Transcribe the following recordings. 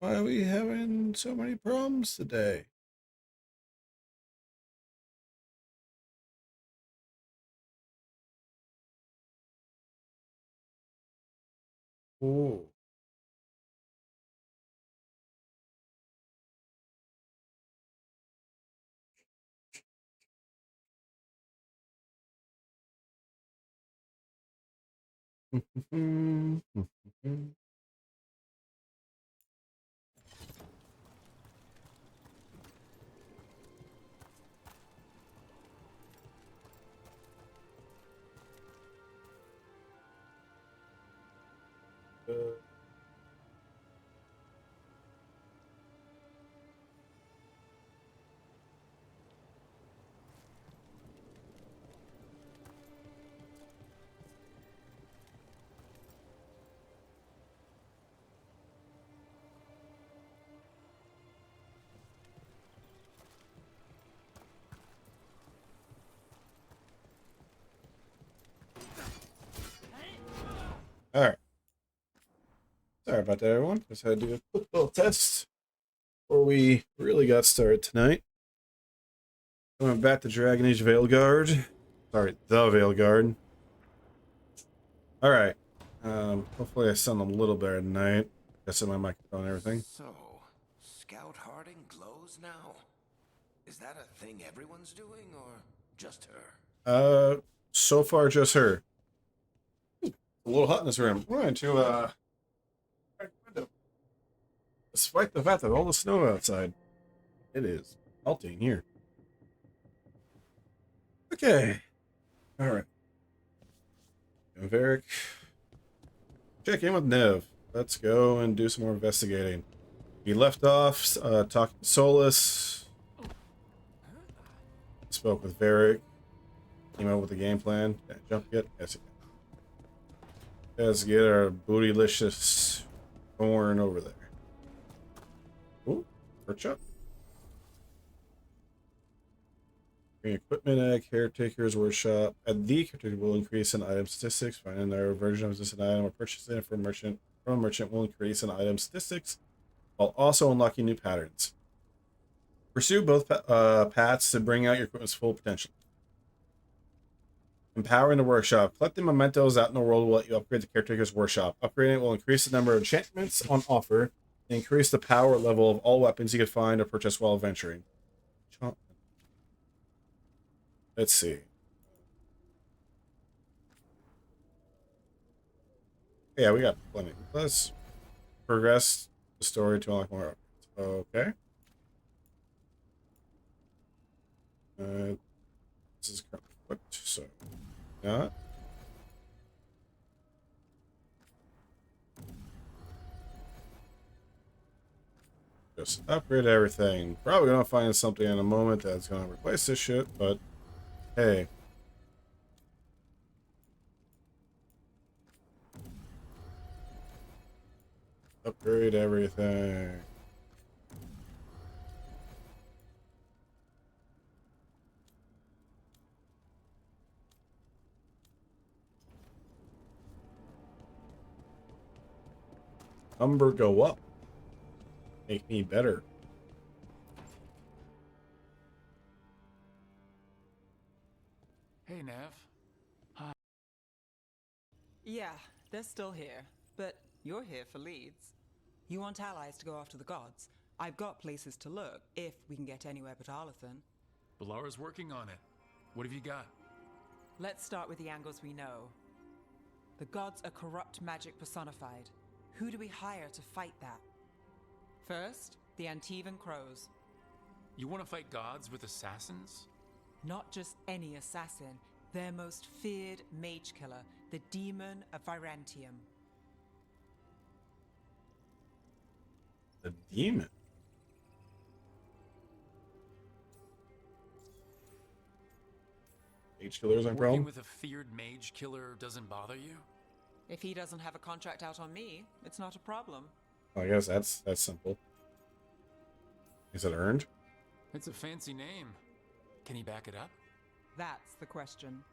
Why are we having so many problems today? Oh. All right. Sorry about that, everyone. Just had to do a quick little test before we really got started tonight. Going back to Dragon Age Veilguard. Sorry, the Veilguard. All right. Hopefully I sound a little better tonight. Got my microphone and everything. So, Scout Harding glows now? Is that a thing everyone's doing, or just her? So far just her. A little hot in this room. We're going to despite the fact that all the snow outside, it is melting here. Okay. All right. Varric. Check in with Nev. Let's go and do some more investigating. We left off talking to Solus. Spoke with Varric. Came up with a game plan. Can I jump yet? Yes, let's get our bootylicious thorn over there. Ooh, perch up. Bring equipment at Caretaker's Workshop. At the Caretaker will increase in item statistics. Finding their version of this an item or purchasing it from a merchant will increase in item statistics while also unlocking new patterns. Pursue both paths to bring out your equipment's full potential. Empowering the workshop. Collecting mementos out in the world will let you upgrade the Caretaker's Workshop. Upgrading it will increase the number of enchantments on offer and increase the power level of all weapons you can find or purchase while venturing. Let's see. Yeah, we got plenty. Let's progress the story to unlock more upgrades. Okay. This is currently equipped, so not. Just upgrade everything. Probably gonna find something in a moment that's gonna replace this shit, but hey. Upgrade everything. Number go up. Make me better. Hey, Nev. Hi. Yeah, they're still here, but you're here for leads. You want allies to go after the gods? I've got places to look, if we can get anywhere but Arlathan. Balara's working on it. What have you got? Let's start with the angles we know. The gods are corrupt magic personified. Who do we hire to fight that? First, the Antivan Crows. You want to fight gods with assassins? Not just any assassin, their most feared mage killer, the Demon of Virantium. The demon. Mage killers on Working problem. with a feared mage killer doesn't bother you? If he doesn't have a contract out on me, it's not a problem. I guess that's simple. Is it earned? It's a fancy name. Can he back it up? That's the question.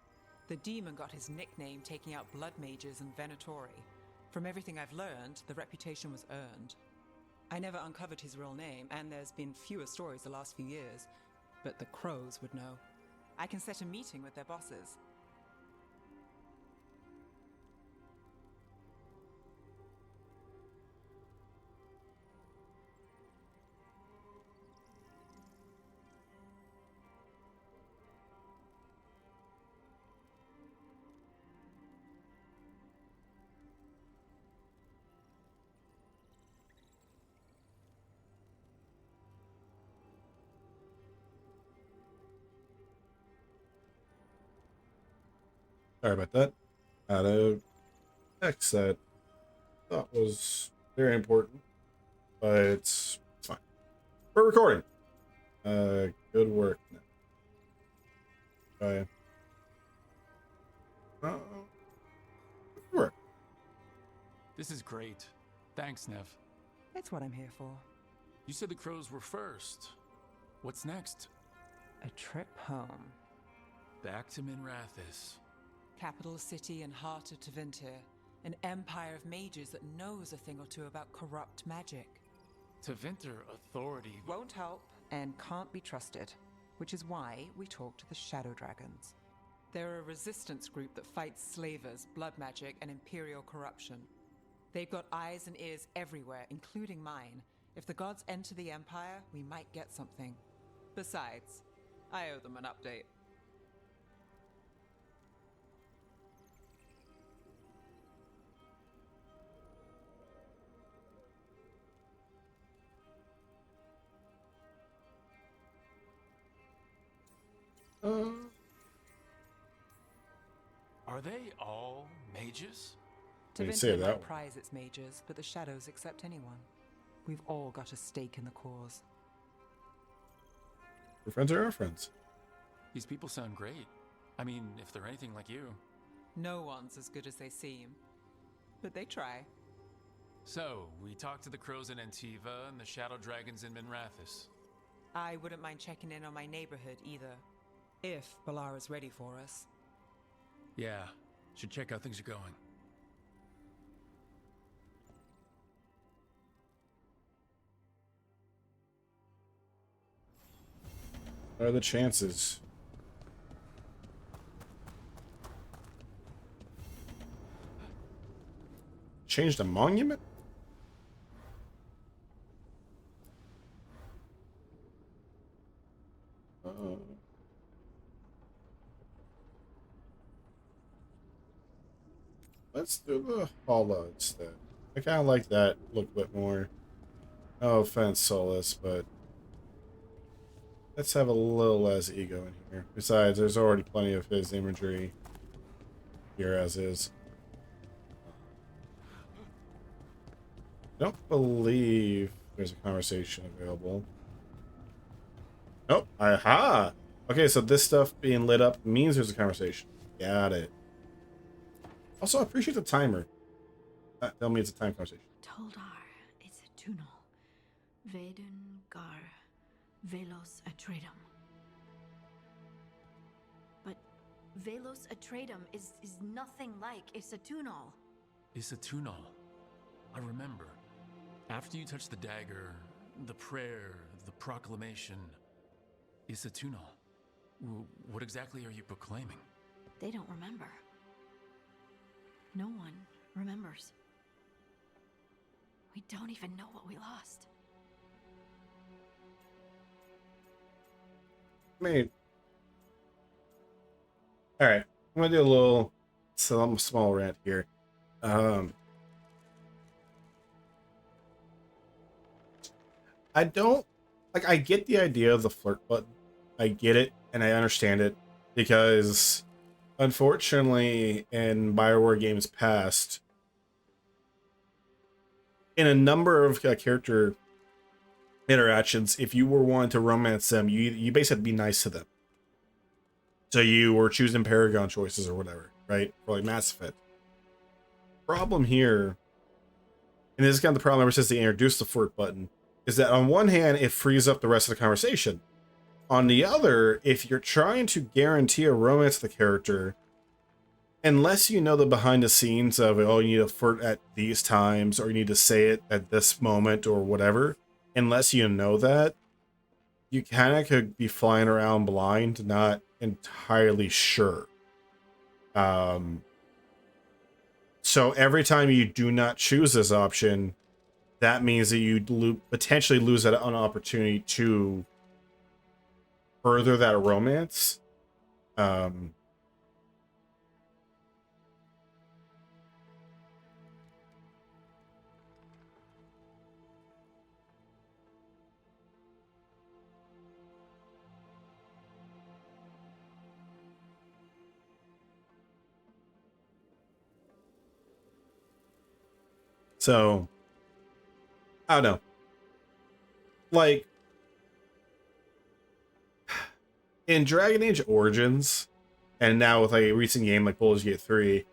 The demon got his nickname taking out blood mages and Venatori. From everything I've learned, the reputation was earned. I never uncovered his real name, and there's been fewer stories the last few years. But the crows would know. I can set a meeting with their bosses. Sorry about that. Had a text that I thought was very important, but it's fine. We're recording. Good work. Good work. This is great. Thanks, Nev. That's what I'm here for. You said the crows were first. What's next? A trip home. Back to Minrathis. Capital city and heart of Tevinter. An empire of mages that knows a thing or two about corrupt magic. Tevinter authority. Won't help and can't be trusted, which is why we talk to the Shadow Dragons. They're a resistance group that fights slavers, blood magic, and imperial corruption. They've got eyes and ears everywhere, including mine. If the gods enter the empire, we might get something. Besides, I owe them an update. Are they all mages? You say Tevinter that might one. prize its mages, but the Shadows accept anyone. We've all got a stake in the cause. Your friends are our friends. These people sound great. I mean, if they're anything like you. No one's as good as they seem, but they try. So, we talked to the crows in Antiva and the shadow dragons in Minrathis. I wouldn't mind checking in on my neighborhood either, if Balara's ready for us. Yeah, should check how things are going. What are the chances? Change the monument? Let's do the hollow instead. I kind of like that look a bit more. No offense, Solus, but let's have a little less ego in here. Besides, there's already plenty of his imagery here as is. I don't believe there's a conversation available. Nope. Aha! Okay, so this stuff being lit up means there's a conversation. Got it. Also, I appreciate the timer. Tell me it's a time conversation. Toldar, it's a tunnel. Veilguard, Velos Atreitum. But Velos Atreitum is nothing like Isatunal. Isatunal. I remember. After you touched the dagger, the prayer, the proclamation. Isatunal. What exactly are you proclaiming? They don't remember. No one remembers. We don't even know what we lost. I mean, all right. I'm gonna do a little, small rant here. I don't like. I get the idea of the flirt button. I get it, and I understand it because, unfortunately, in BioWare games past, in a number of character interactions, if you were wanting to romance them, you basically had to be nice to them. So you were choosing Paragon choices or whatever, right? For like Mass Effect. Problem here, and this is kind of the problem ever since they introduced the flirt button, is that on one hand, it frees up the rest of the conversation. On the other, if you're trying to guarantee a romance to the character, unless you know the behind the scenes of, oh, you need to flirt at these times, or you need to say it at this moment, or whatever, unless you know that, you kind of could be flying around blind, not entirely sure. So every time you do not choose this option, that means that you potentially lose an opportunity to further that romance. So, I don't know. Like, in Dragon Age Origins, and now with like a recent game like Baldur's Gate 3,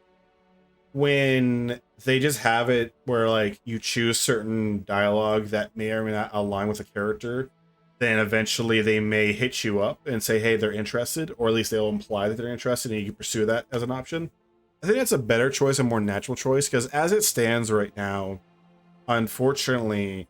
when they just have it where like you choose certain dialogue that may or may not align with the character, then eventually they may hit you up and say, hey, they're interested, or at least they'll imply that they're interested and you can pursue that as an option. I think that's a better choice, a more natural choice, because as it stands right now, unfortunately,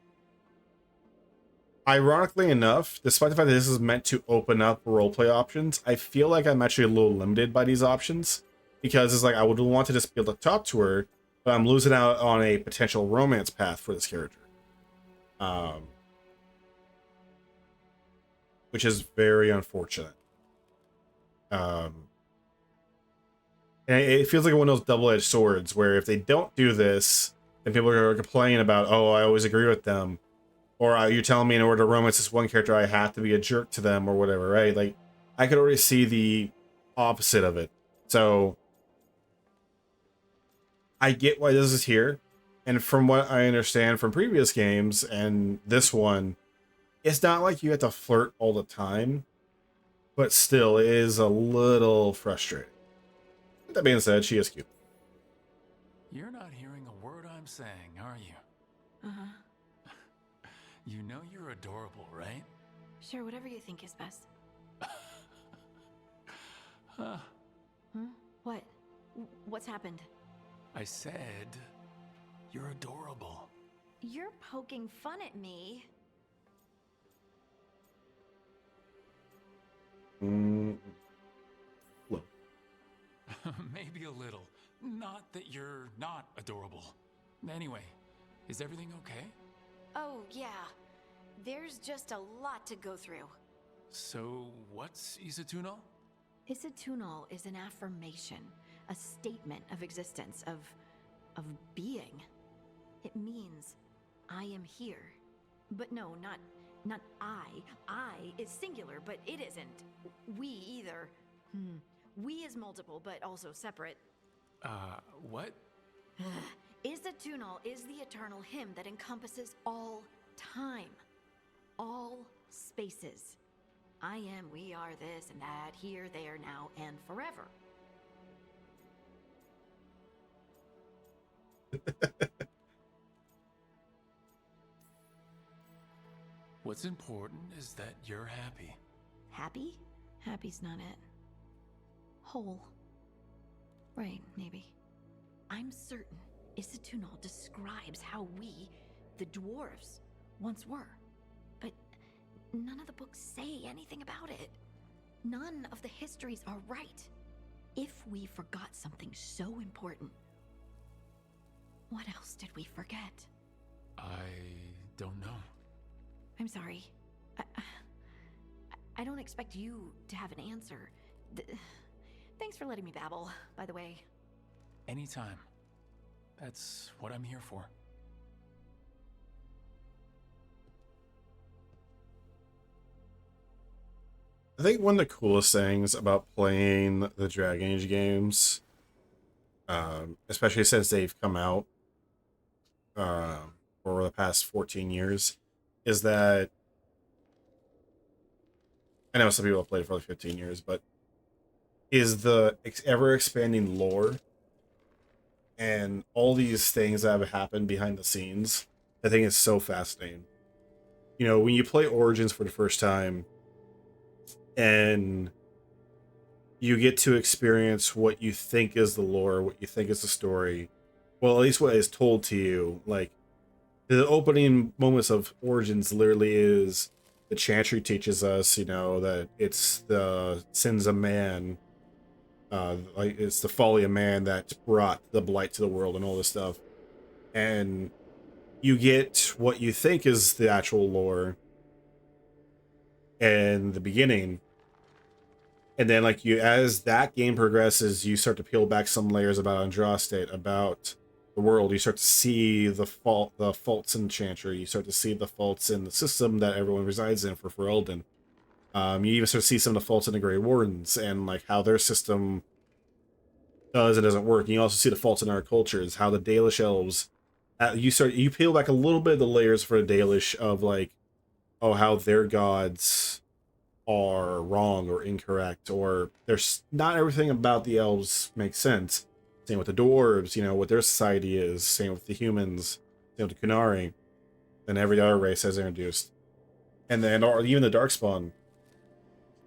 ironically enough, despite the fact that this is meant to open up roleplay options, I feel like I'm actually a little limited by these options, because it's like I would want to just be able to talk to her, but I'm losing out on a potential romance path for this character. Which is very unfortunate. And it feels like one of those double-edged swords where if they don't do this, then people are complaining about, oh, I always agree with them. Or you're telling me in order to romance this one character, I have to be a jerk to them or whatever, right? Like, I could already see the opposite of it. So, I get why this is here. And from what I understand from previous games and this one, it's not like you have to flirt all the time. But still, it is a little frustrating. That being said, she is cute. You're not hearing a word I'm saying, are you? Uh-huh. You know you're adorable, right? Sure, whatever you think is best. Huh. What? What's happened? I said, you're adorable. You're poking fun at me. Look. Maybe a little. Not that you're not adorable. Anyway, is everything okay? Oh, yeah. There's just a lot to go through. So, what's Isatunal? Isatunal is an affirmation, a statement of existence, of being. It means I am here. But no, not I. I is singular, but it isn't. We either. We is multiple, but also separate. What? Isatunal is the eternal hymn that encompasses all time, all spaces. I am, we are, this and that, here, there, now, and forever. What's important is that you're happy. Happy? Happy's not it. Whole. Right, maybe. I'm certain Isatunal describes how we, the dwarves, once were. But none of the books say anything about it. None of the histories are right. If we forgot something so important, what else did we forget? I don't know. I'm sorry. I don't expect you to have an answer. Thanks for letting me babble, by the way. Anytime. That's what I'm here for. I think one of the coolest things about playing the Dragon Age games, especially since they've come out over the past 14 years, is that I know some people have played for like 15 years, but is the ever-expanding lore and all these things that have happened behind the scenes. I think it's so fascinating. You know, when you play Origins for the first time, and you get to experience what you think is the lore, what you think is the story. Well, at least what is told to you. Like, the opening moments of Origins literally is the Chantry teaches us, you know, that it's the sins of man, like it's the folly of man that brought the blight to the world and all this stuff. And you get what you think is the actual lore in the beginning. And then, like, you, as that game progresses, you start to peel back some layers about Andraste, about the world. You start to see the faults in Chantry. You start to see the faults in the system that everyone resides in for Ferelden. You even start to see some of the faults in the Grey Wardens and like how their system does and doesn't work. And you also see the faults in our cultures, how the Dalish elves. You peel back a little bit of the layers for the Dalish of like, oh, how their gods are wrong or incorrect, or there's not everything about the elves makes sense. Same with the dwarves, you know, what their society is. Same with the humans. Same with the Kunari. And every other race has introduced. And then, or even the Darkspawn.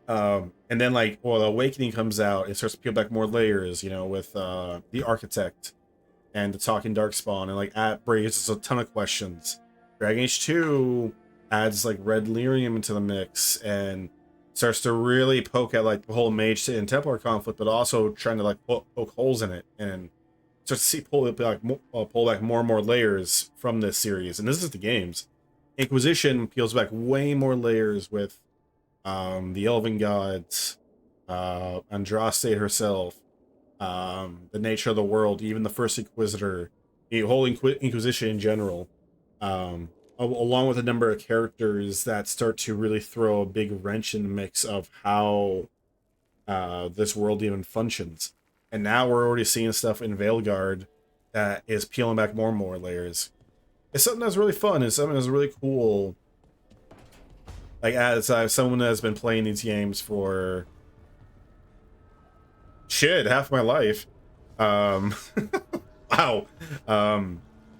And then, like, well, the Awakening comes out, it starts to peel back more layers, you know, with the Architect and the Talking Darkspawn, and like raises a ton of questions. Dragon Age 2 adds like Red Lyrium into the mix and starts to really poke at like the whole Mage and Templar conflict, but also trying to like poke holes in it and starts to see pull back more and more layers from this series. And this is the games. Inquisition peels back way more layers with the Elven Gods, Andraste herself, the nature of the world, even the first Inquisitor, the whole Inquisition in general, along with a number of characters that start to really throw a big wrench in the mix of how this world even functions. And now we're already seeing stuff in Veilguard that is peeling back more and more layers. It's something that's really fun. It's something that's really cool. Like, as someone that's been playing these games for shit, half my life. Wow.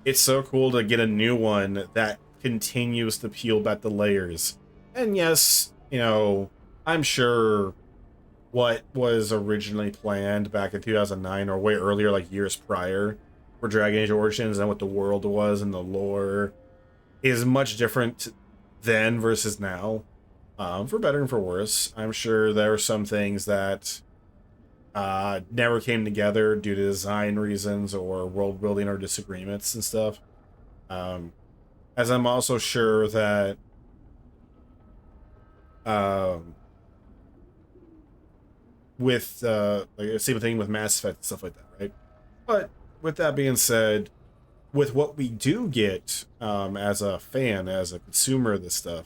It's so cool to get a new one that continues to peel back the layers. And yes, you know, I'm sure what was originally planned back in 2009 or way earlier, like years prior, for Dragon Age Origins and what the world was and the lore is much different then versus now, for better and for worse. I'm sure there are some things that never came together due to design reasons or world building or disagreements and stuff. As I'm also sure that with like same thing with Mass Effect and stuff like that, right? But with that being said, with what we do get as a fan, as a consumer of this stuff,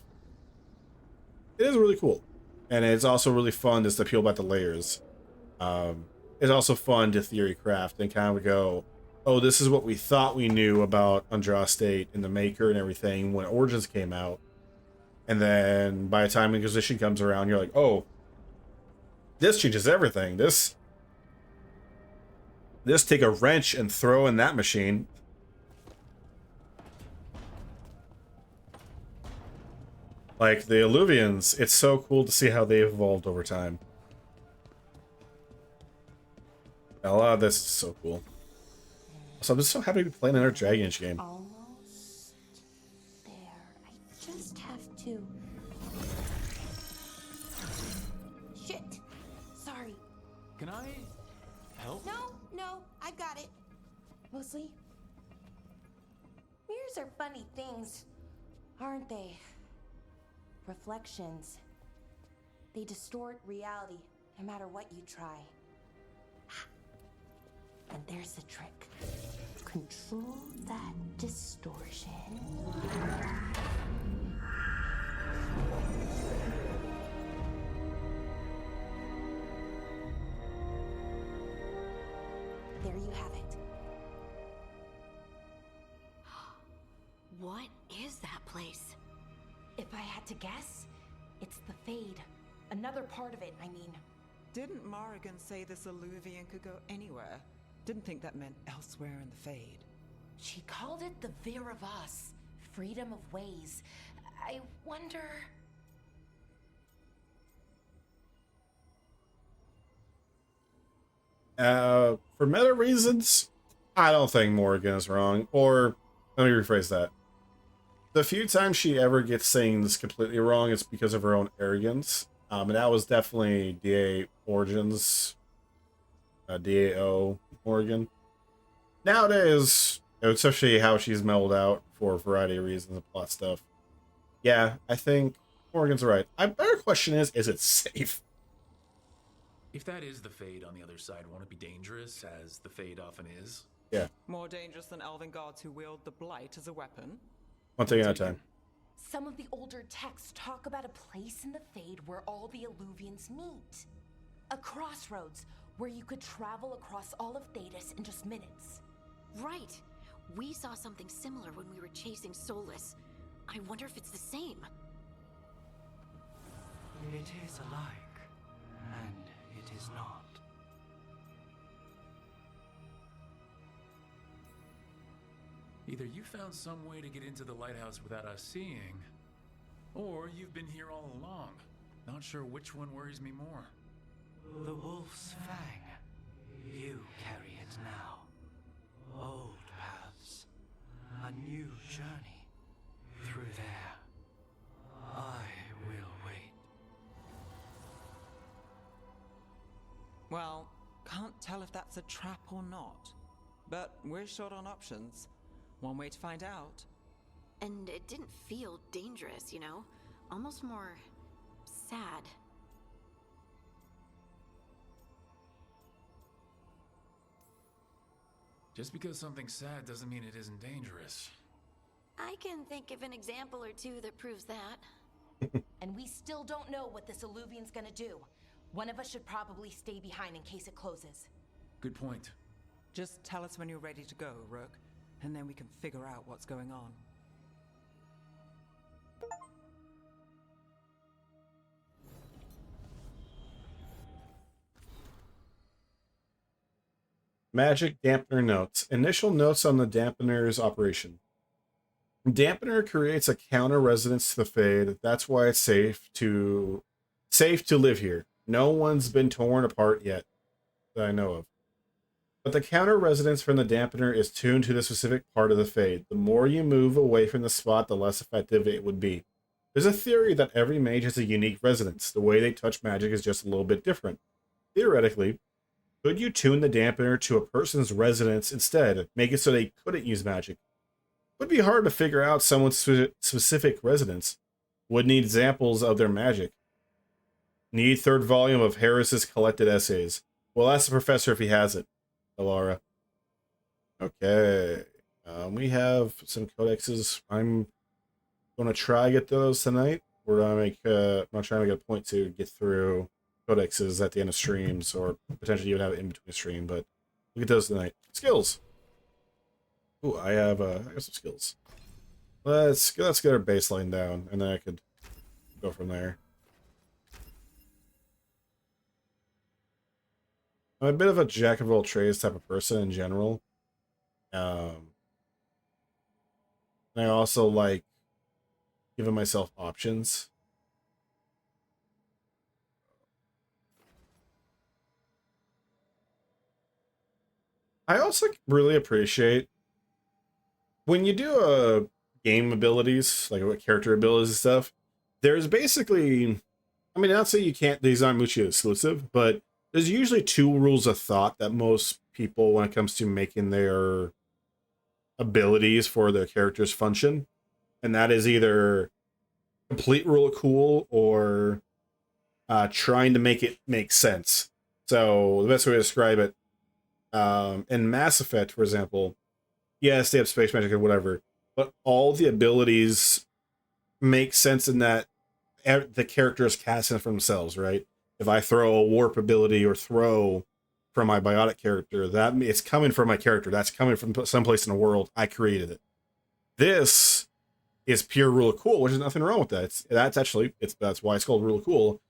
it is really cool. And it's also really fun just to peel back the layers. It's also fun to theory craft and kind of go, oh, this is what we thought we knew about Andraste and the Maker and everything when Origins came out. And then by the time Inquisition comes around, you're like, oh, this changes everything. This take a wrench and throw in that machine. Like the Illuvians, it's so cool to see how they evolved over time. A lot of this is so cool. So I'm just so happy to be playing another Dragon Age game. Almost there. I just have to. Shit. Sorry. Can I help? No, I've got it. Mostly. Mirrors are funny things, aren't they? Reflections. They distort reality, no matter what you try. And there's the trick. Control that distortion. There you have it. What is that place? If I had to guess, it's the Fade. Another part of it, I mean. Didn't Morrigan say this Illuvian could go anywhere? Didn't think that meant elsewhere in the Fade. She called it the Vir of Us, freedom of ways. I wonder... For meta reasons, I don't think Morgan is wrong. Or, let me rephrase that. The few times she ever gets things completely wrong, it's because of her own arrogance. And that was definitely DA Origins, DAO Morgan. Nowadays, especially how she's mellowed out for a variety of reasons and plot stuff. Yeah, I think Morgan's right. A better question is it safe? If that is the Fade on the other side, won't it be dangerous, as the Fade often is? Yeah. More dangerous than elven guards who wield the Blight as a weapon? One thing at a time. Some of the older texts talk about a place in the Fade where all the Illuvians meet. A crossroads where you could travel across all of Thedas in just minutes. Right. We saw something similar when we were chasing Solus. I wonder if it's the same. It is alike, and it is not. Either you found some way to get into the lighthouse without us seeing, or you've been here all along. Not sure which one worries me more. The Wolf's Fang. You carry it now. Old paths. A new journey. Through there. I will wait. Well, can't tell if that's a trap or not. But we're short on options. One way to find out. And it didn't feel dangerous, you know? Almost more sad. Just because something's sad doesn't mean it isn't dangerous. I can think of an example or two that proves that. And we still don't know what this Illuvian's gonna do. One of us should probably stay behind in case it closes. Good point. Just tell us when you're ready to go, Rook, and then we can figure out what's going on. Magic dampener notes. Initial notes on the dampener's operation. Dampener creates a counter resonance to the Fade. That's why it's safe to live here. No one's been torn apart yet that I know of. But the counter resonance from the dampener is tuned to the specific part of the Fade. The more you move away from the spot, the less effective it would be. There's a theory that every mage has a unique resonance. The way they touch magic is just a little bit different. Theoretically, could you tune the dampener to a person's resonance instead? Make it so they couldn't use magic? Would be hard to figure out someone's specific resonance. Would need examples of their magic. Need third volume of Harris's collected essays. Well, ask the professor if he has it, Alara. Okay. We have some codexes. I'm going to try to get those tonight. We're going to make, I'm not trying to make a point to get through codexes at the end of streams, or potentially even have it in between stream, but we'll get those tonight. Skills. Ooh, I got some skills. Let's get our baseline down, and then I could go from there. I'm a bit of a jack of all trades type of person in general. And I also like giving myself options. I also really appreciate when you do game abilities, like what character abilities and stuff, there's basically, I mean, not say you can't, these aren't mutually exclusive, but there's usually two rules of thought that most people, when it comes to making their abilities for their characters function. And that is either complete rule of cool or trying to make it make sense. So the best way to describe it, in Mass Effect, for example, yes, they have space magic or whatever, but all the abilities make sense in that the character is casting for themselves, right? If I throw a warp ability or throw from my biotic character, that it's coming from my character. That's coming from someplace in the world. I created it. This is pure rule of cool, which is nothing wrong with that. That's why it's called rule of cool.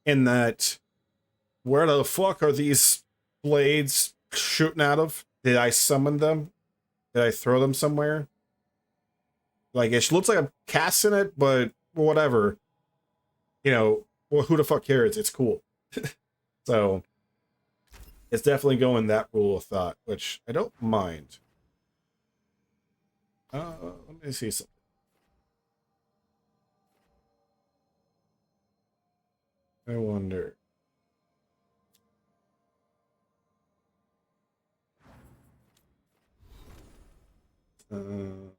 In that, where the fuck are these blades shooting out of? Did I summon them? Did I throw them somewhere? Like, it looks like I'm casting it, but whatever. You know, well, who the fuck cares? It's cool. So, It's definitely going that rule of thought, which I don't mind. Let me see something. I wonder. Luvian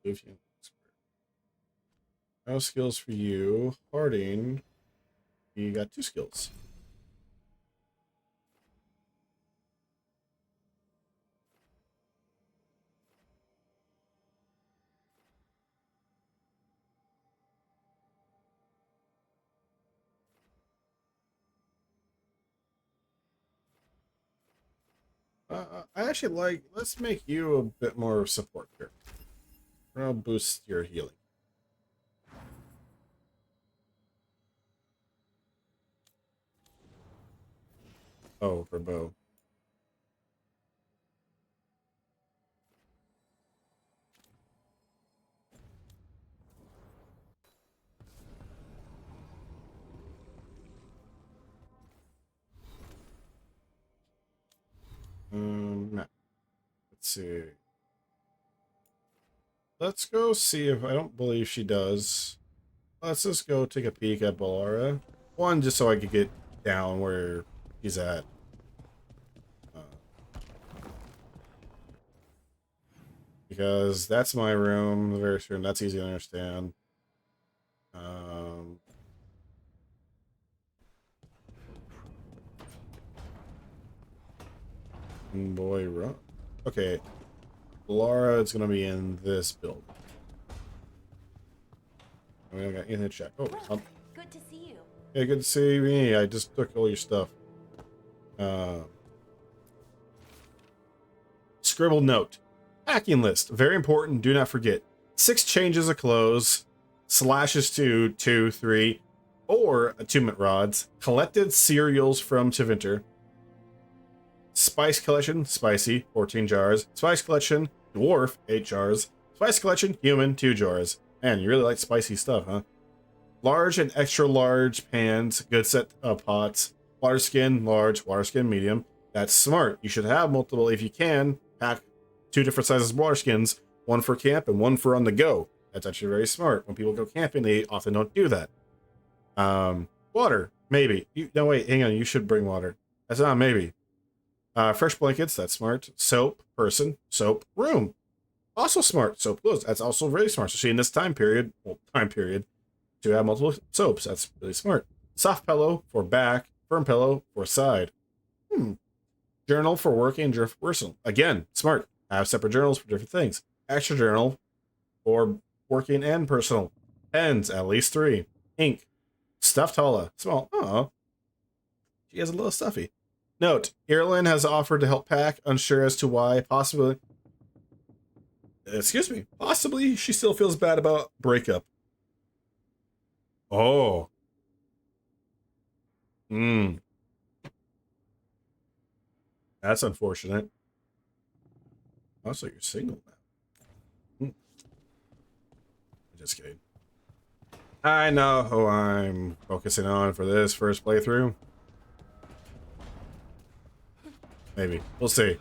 expert. No skills for you. Harding. You got 2 skills. I actually like. Let's make you a bit more support here. I'll boost your healing. Oh, for bow. Let's see. Let's go see if I don't believe she does. Let's just go take a peek at Balara. One, just so I could get down where he's at. Because that's my room, very soon. That's easy to understand. Boy, run. Okay, Laura is gonna be in this building. We don't got anything to check. Oh, Good to see you. yeah, good to see me. I just took all your stuff. Scribbled note. Packing list. Very important. Do not forget. 6 changes of clothes. Slashes to 2, 3. Or attunement rods. Collected cereals from Tevinter. Spice collection. Spicy. 14 jars. Spice collection. Dwarf. 8 jars. Spice collection. Human. 2 jars. Man, you really like spicy stuff, huh? Large and extra large pans. Good set of pots. Water skin. Large. Water skin. Medium. That's smart. You should have multiple if you can. Pack 2 different sizes of water skins, one for camp and one for on the go. That's actually very smart. When people go camping, they often don't do that. Water, maybe. No, wait, hang on. You should bring water. That's not maybe. Fresh blankets, that's smart. Soap, person, soap, room. Also smart. Soap, clothes, that's also very smart. Especially in this time period, to have multiple soaps. That's really smart. Soft pillow for back, firm pillow for side. Journal for working, journal for personal. Again, smart. Have separate journals for different things. Extra journal for working and personal. Pens, at least 3. Ink. Stuffed Hala. Small. Oh, she has a little stuffy. Note, Ireland has offered to help pack, unsure as to why. Possibly she still feels bad about breakup. Oh. That's unfortunate. Also, you're single now. Just kidding. I know who I'm focusing on for this first playthrough. Maybe. We'll see.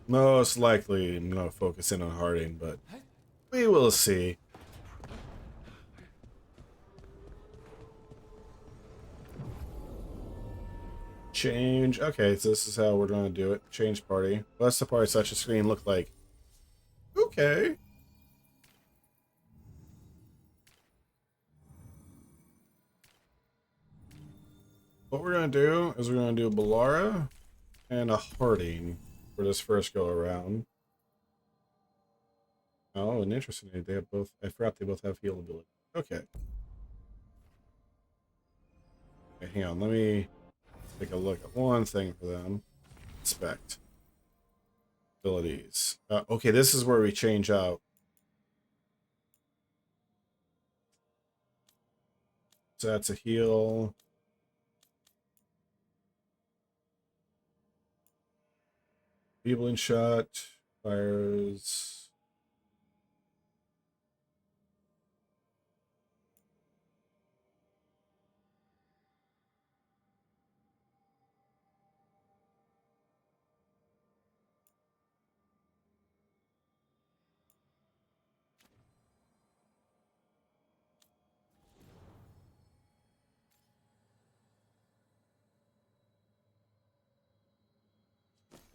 Most likely, I'm going to focus in on Harding, but we will see. Change. Okay, so this is how we're going to do it. Change party. What's the party such a screen look like? Okay. What we're going to do is we're going to do Balara and a Harding for this first go around. Oh, and interestingly, they have both. I forgot they both have heal ability. Okay. Okay, hang on. Let me take a look at one thing for them. Inspect. Abilities. Okay, this is where we change out. So that's a heal. Feebling shot. Fires.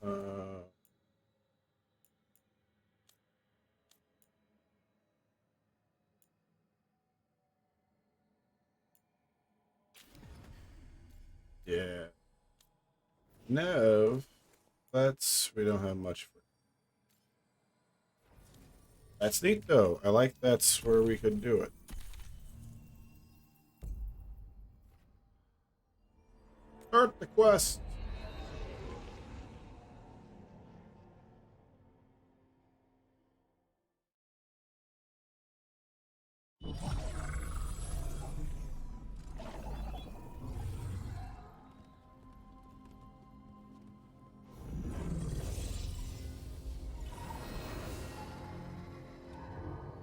Uh, yeah. No. We don't have much for. That's neat though. I like that's where we could do it. Start the quest.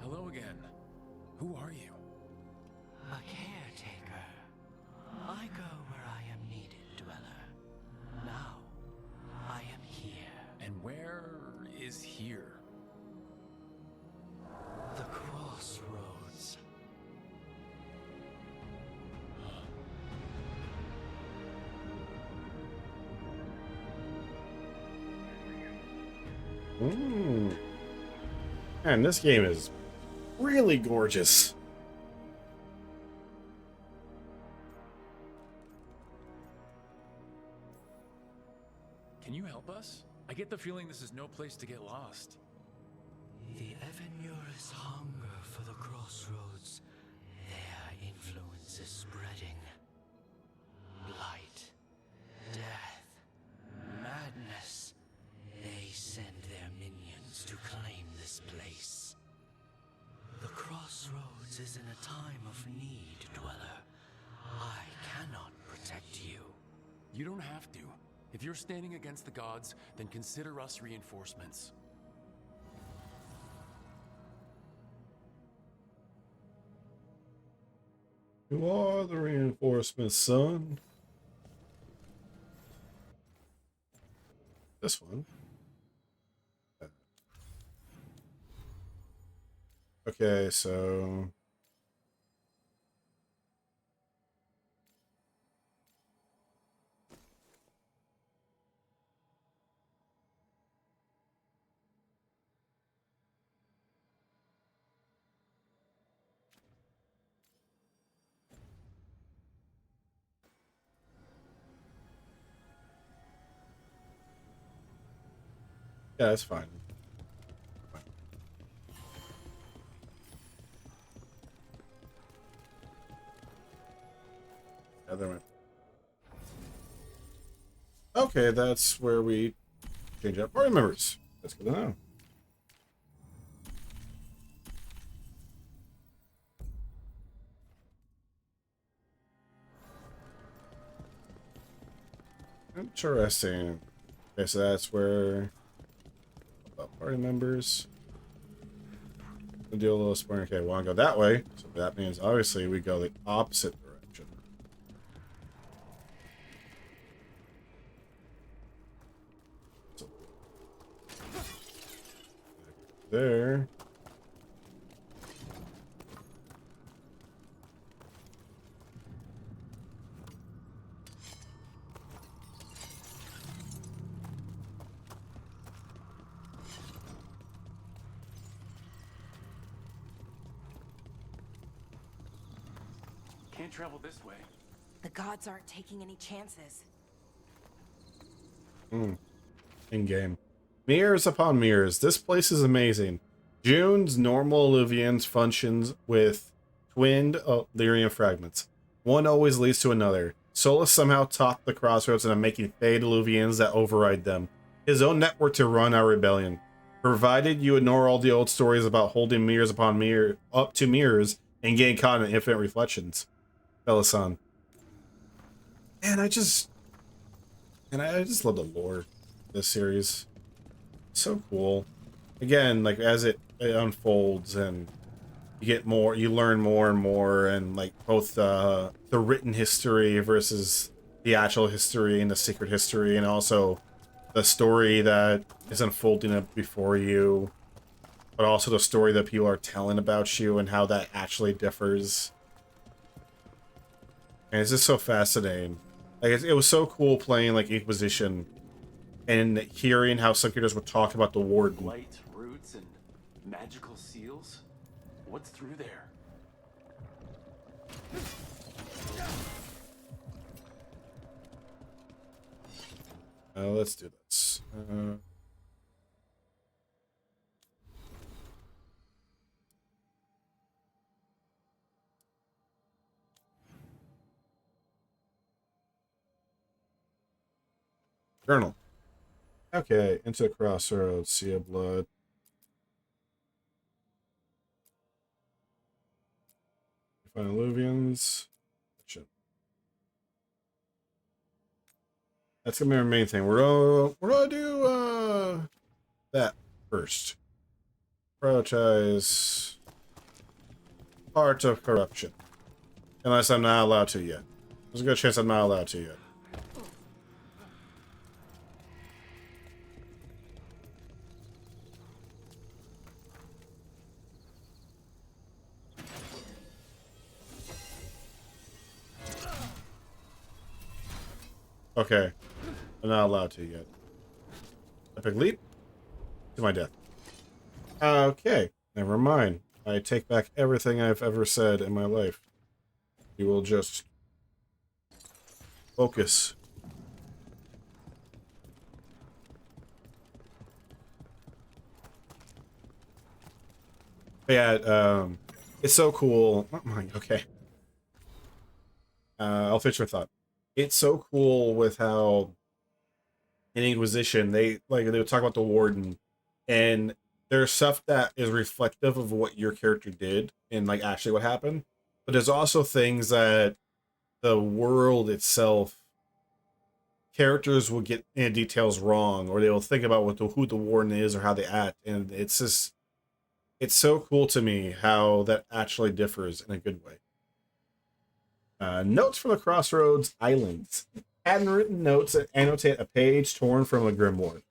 Hello again. Who are you? A caretaker. I go where I am needed, dweller. Now, I am here. And where is here? The crossroads. Man, this game is really gorgeous. Can you help us? I get the feeling this is no place to get lost. The Evanurus hunger for the crossroads. Their influence is spreading. Blight, death, madness. They send their minions to claim this place. The crossroads is in a time of need, dweller. I cannot protect you. You don't have to. If you're standing against the gods, then consider us reinforcements. You are the reinforcements, son. This one. Okay, so yeah, that's fine. Other one. Okay, that's where we change up party members. That's good to know. Interesting. Okay, so that's where party members. We'll do a little spring. Okay, we want to go that way, so that means obviously we go the opposite direction. So, there. Can't travel this way. The gods aren't taking any chances. In game. Mirrors upon mirrors. This place is amazing. June's normal Illuvians functions with twinned Lyrium fragments. One always leads to another. Solus somehow taught the crossroads and I'm making fade Illuvians that override them. His own network to run our rebellion. Provided you ignore all the old stories about holding mirrors upon mirror up to mirrors and getting caught in infinite reflections. Belasan. And I just love the lore of this series. So cool. Again, like as it unfolds and you get more, you learn more and more, and like both the written history versus the actual history and the secret history, and also the story that is unfolding up before you, but also the story that people are telling about you and how that actually differs. And it's just so fascinating. Like it was so cool playing like Inquisition and hearing how some characters would talk about the warden. Light, roots, and magical seals? What's through there? Let's do this. Journal. Okay, into the crossroads, sea of blood. Find alluvians. That's gonna be our main thing. We're gonna do that first. Prioritize part of corruption. Unless I'm not allowed to yet. There's a good chance I'm not allowed to yet. Okay. I'm not allowed to yet. Epic leap to my death. Okay. Never mind. I take back everything I've ever said in my life. You will just focus. Yeah, it's so cool. Not mine. Okay. I'll finish my thought. It's so cool with how in Inquisition they would talk about the warden, and there's stuff that is reflective of what your character did and like actually what happened, but there's also things that the world itself characters will get in details wrong, or they will think about who the warden is or how they act, and it's just so cool to me how that actually differs in a good way. Notes from the Crossroads Islands. Handwritten notes that annotate a page torn from a grimoire.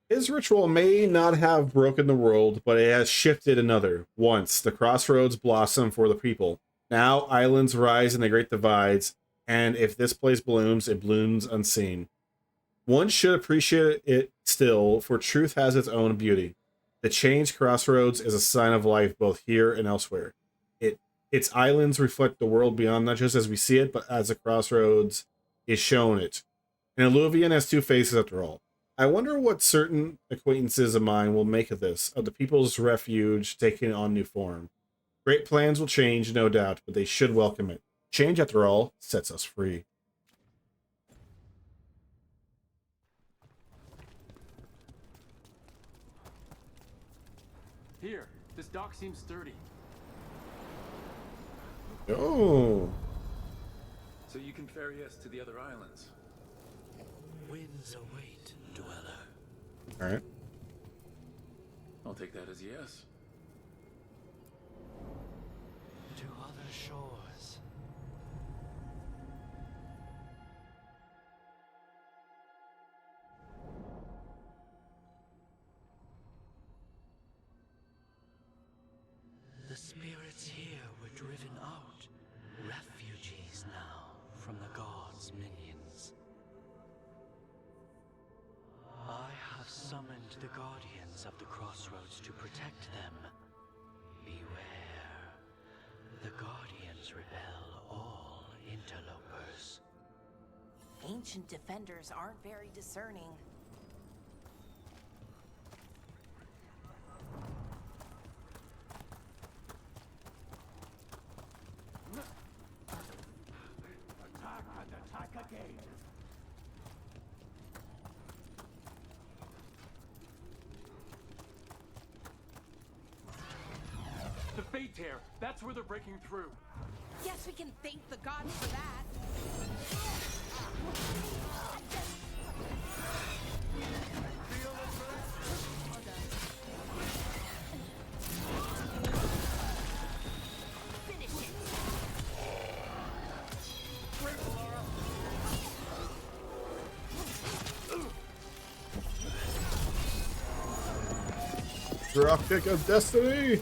His ritual may not have broken the world, but it has shifted another. Once, the crossroads blossom for the people. Now, islands rise in the great divides, and if this place blooms, it blooms unseen. One should appreciate it still, for truth has its own beauty. The changed crossroads is a sign of life both here and elsewhere. Its islands reflect the world beyond, not just as we see it, but as the crossroads is shown it. An alluvian has two faces after all. I wonder what certain acquaintances of mine will make of this, of the people's refuge taking on new form. Great plans will change, no doubt, but they should welcome it. Change, after all, sets us free. Here, this dock seems sturdy. Oh. So you can ferry us to the other islands. Winds await, dweller. All right. I'll take that as a yes. To other shores. The spirits here were driven out. Refugees now from the gods' minions. I have summoned the guardians of the crossroads to protect them. Beware. The guardians repel all interlopers. Ancient defenders aren't very discerning. Attack again. The Fate Tear. That's where they're breaking through. Guess we can thank the gods for that. Finish it. Dropkick of Destiny!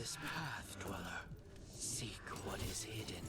this path, Dweller. Seek what is hidden.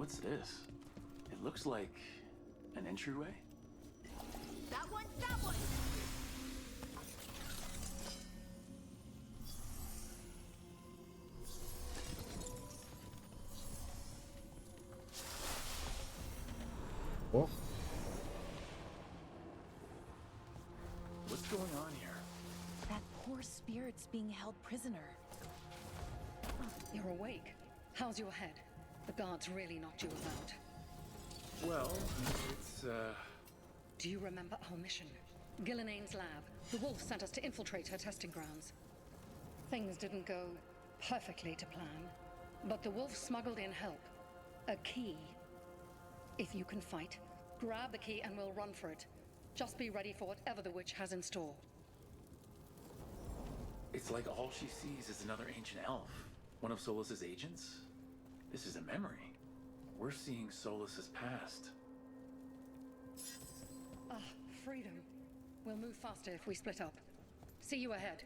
What's this? It looks like an entryway. That one, that one! Well, What's going on here? That poor spirit's being held prisoner. You're awake. How's your head? The guards really knocked you about. Well, it's Do you remember our mission? Gillenane's lab. The wolf sent us to infiltrate her testing grounds. Things didn't go perfectly to plan, but the wolf smuggled in help. A key. If you can fight, grab the key and we'll run for it. Just be ready for whatever the witch has in store. It's like all she sees is another ancient elf. One of Solus's agents? This is a memory. We're seeing Solus's past. Ah, freedom. We'll move faster if we split up. See you ahead.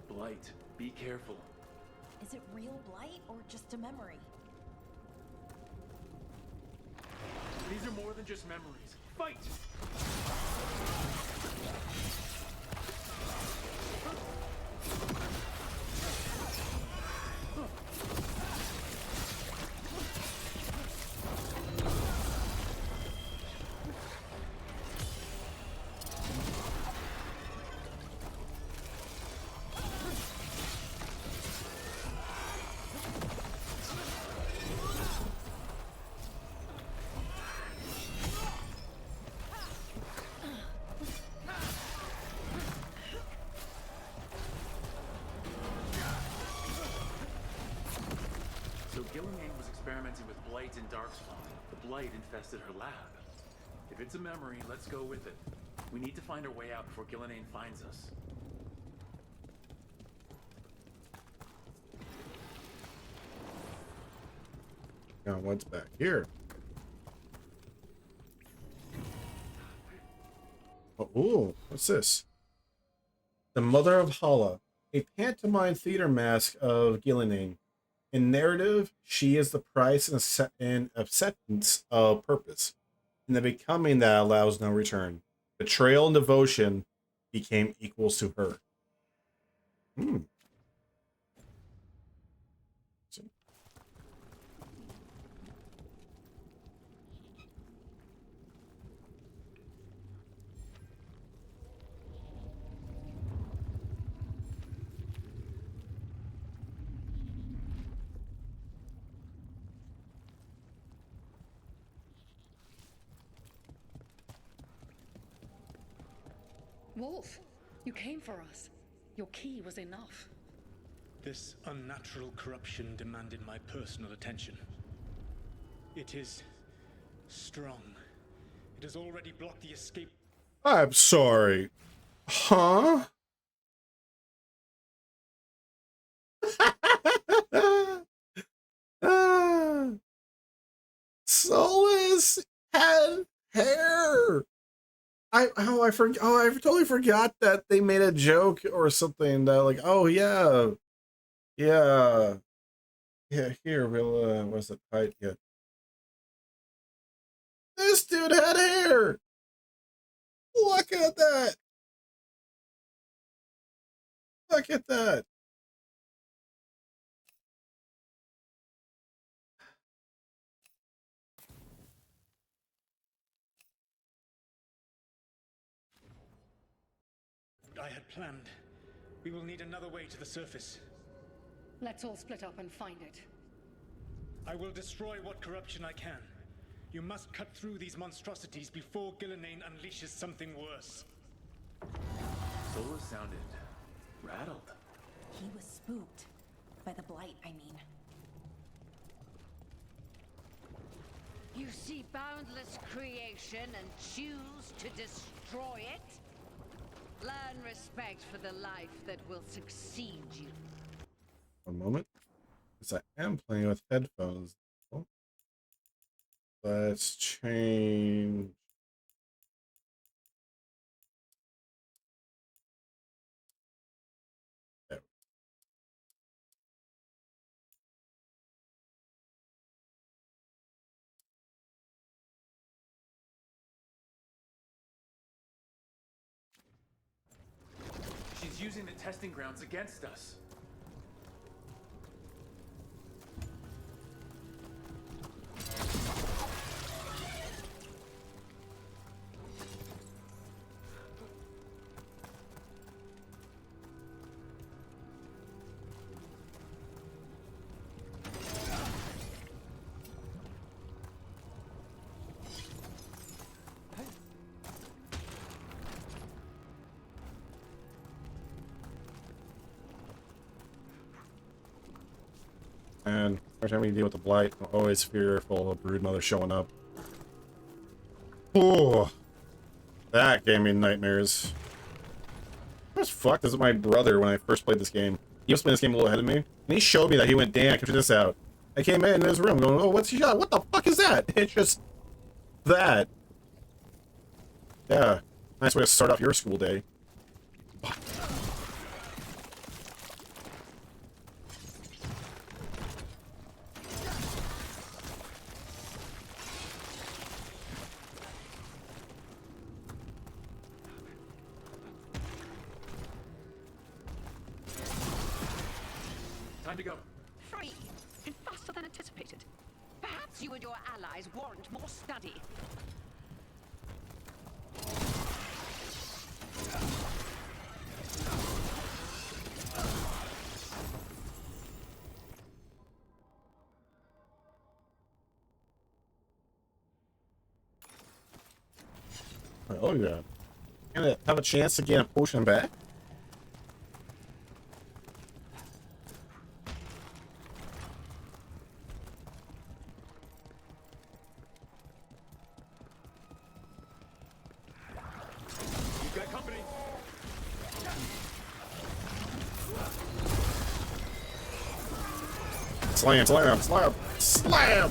Blight, be careful. Is it real blight or just a memory? These are more than just memories. Fight! So Gillinane was experimenting with blight in Darkspawn. The blight infested her lab. If it's a memory, let's go with it. We need to find our way out before Gillinane finds us. now what's back here? Oh, ooh, what's this? The Mother of Hala, a pantomime theater mask of Gillinane. In narrative, she is the price and acceptance of purpose, and the becoming that allows no return. Betrayal and devotion became equals to her. Hmm. Wolf, you came for us. Your key was enough. This unnatural corruption demanded my personal attention. It is strong. It has already blocked the escape. I'm sorry. Huh? Solus had hair. I totally forgot that they made a joke or something that like, oh yeah. Yeah. Yeah, here we'll what's it right yet? This dude had hair. Look at that. Look at that. I had planned We will need another way to the surface. Let's all split up and find it. I will destroy what corruption I can. You must cut through these monstrosities before Gillenane unleashes something worse. Sola sounded rattled. He was spooked. By the blight, I mean. You see boundless creation and choose to destroy it? Learn respect for the life that will succeed you. One moment. Because I am playing with headphones. Let's change. There. She's using the testing grounds against us. And every time we deal with the blight, I'm always fearful of Broodmother showing up. Oh, that gave me nightmares. I was fucked as my brother when I first played this game. He was playing this game a little ahead of me, and he showed me that he went, damn, check this out. I came in his room going, oh, what's he shot? What the fuck is that? It's just that. Yeah, nice way to start off your school day. Time to go. Free! And faster than anticipated. Perhaps you and your allies warrant more study. Oh yeah. Gonna have a chance to get a potion back? You've got company. Slam, slam, slam, slam!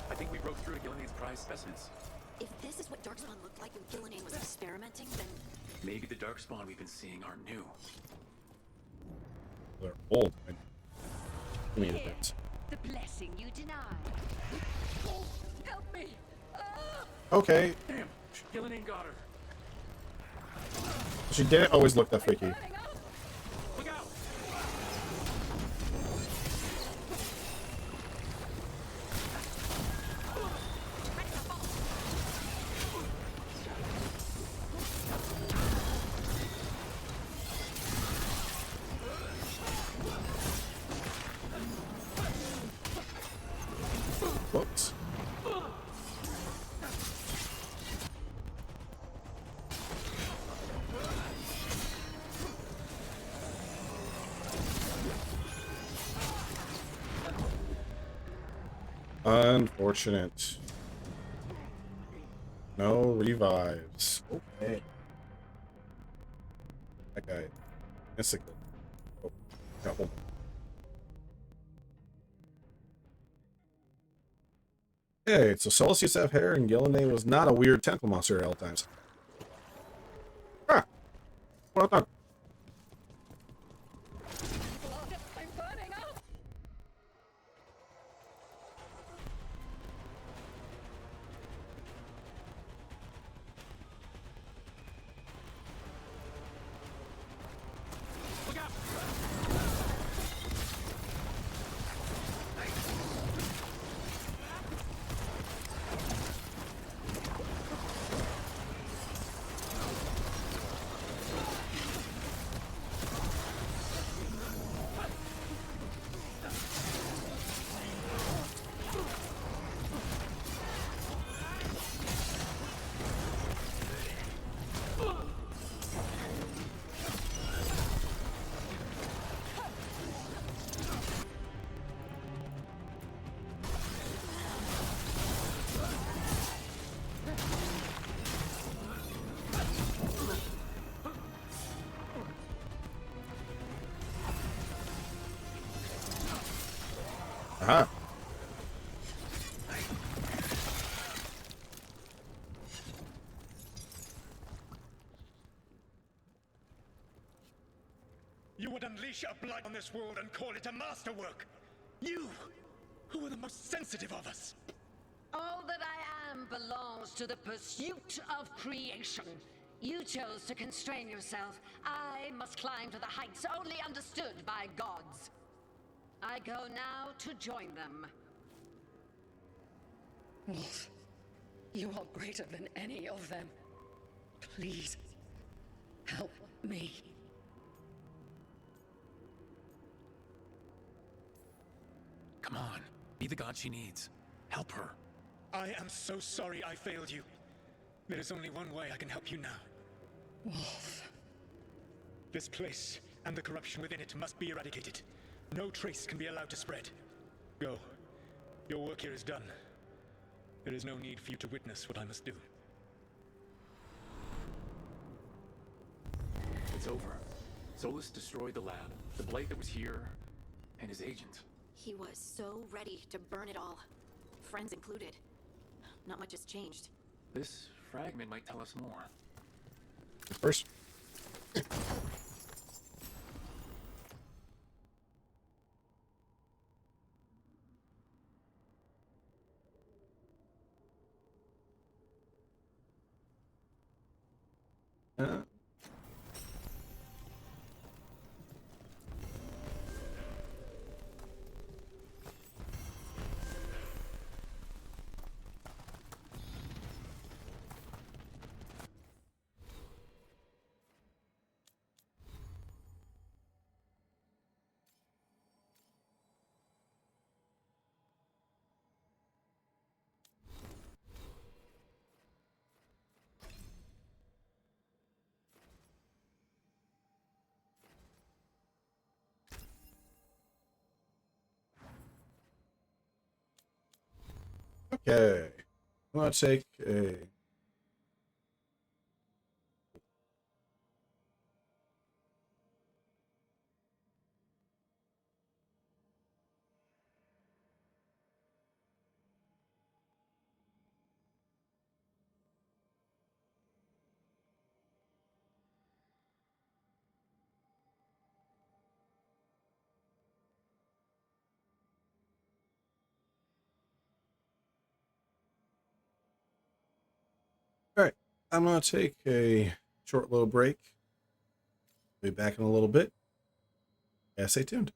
I think we broke through to Gillenane's prize specimens. If this is what Darkspawn looked like when Gillenane was experimenting, then Maybe the darkspawn we've been seeing aren't new. They're old. Give me a Here, bit. the blessing you denied. Help me! Okay. Damn! Gillenane got her. She didn't always look that freaky. Look out! Whoops. Unfortunate. No revives. Okay. That guy. Mystical. Oh, no, hold on. Okay, so Solus used to have hair, and Gillenane was not a weird tentacle monster at all times. Ah! Well done. I'm burning up! Look out! Aha. You would unleash a blight on this world and call it a masterwork! You, who are the most sensitive of us! All that I am belongs to the pursuit of creation. You chose to constrain yourself. I must climb to the heights only understood by gods. I go now to join them. Wolf, you are greater than any of them. Please, help me. Come on, be the god she needs. Help her. I am so sorry I failed you. There is only one way I can help you now. Wolf. This place and the corruption within it must be eradicated. No trace can be allowed to spread. Go. Your work here is done. There is no need for you to witness what I must do. It's over. Solus destroyed the lab, the blight that was here, and his agent. He was so ready to burn it all. Friends included. Not much has changed. This fragment might tell us more. First. Okay. I'm going to take a... All right. I'm going to take a short little break. Be back in a little bit. Yeah, stay tuned.